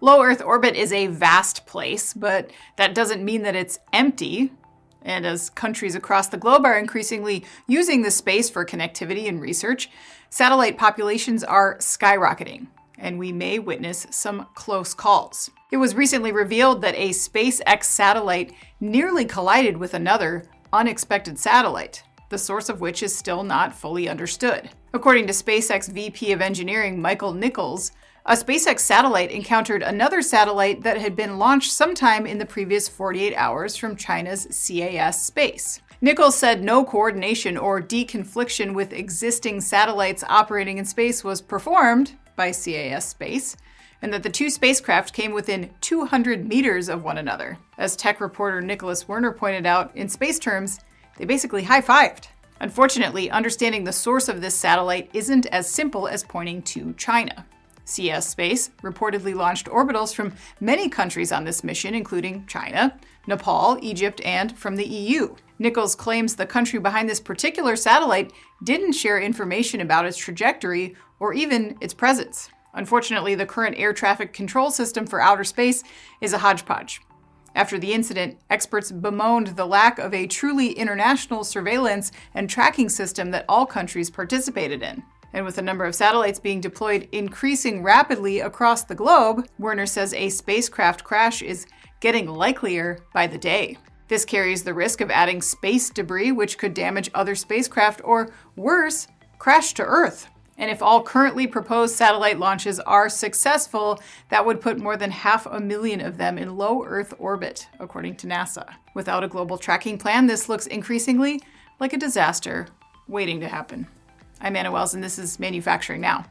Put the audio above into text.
Low Earth orbit is a vast place, but that doesn't mean that it's empty. And as countries across the globe are increasingly using this space for connectivity and research, satellite populations are skyrocketing, and we may witness some close calls. It was recently revealed that a SpaceX satellite nearly collided with another unexpected satellite, the source of which is still not fully understood. According to SpaceX VP of Engineering Michael Nicholls, a SpaceX satellite encountered another satellite that had been launched sometime in the previous 48 hours from China's CAS space. Nicholls said no coordination or deconfliction with existing satellites operating in space was performed by CAS space, and that the two spacecraft came within 200 meters of one another. As tech reporter Nicholas Werner pointed out, in space terms, they basically high-fived. Unfortunately, understanding the source of this satellite isn't as simple as pointing to China. CS Space reportedly launched orbitals from many countries on this mission, including China, Nepal, Egypt, and from the EU. Nicholls claims the country behind this particular satellite didn't share information about its trajectory or even its presence. Unfortunately, the current air traffic control system for outer space is a hodgepodge. After the incident, experts bemoaned the lack of a truly international surveillance and tracking system that all countries participated in. And with the number of satellites being deployed increasing rapidly across the globe, Werner says a spacecraft crash is getting likelier by the day. This carries the risk of adding space debris, which could damage other spacecraft or, worse, crash to Earth. And if all currently proposed satellite launches are successful, that would put more than 500,000 of them in low Earth orbit, according to NASA. Without a global tracking plan, this looks increasingly like a disaster waiting to happen. I'm Anna Wells, and this is Manufacturing Now.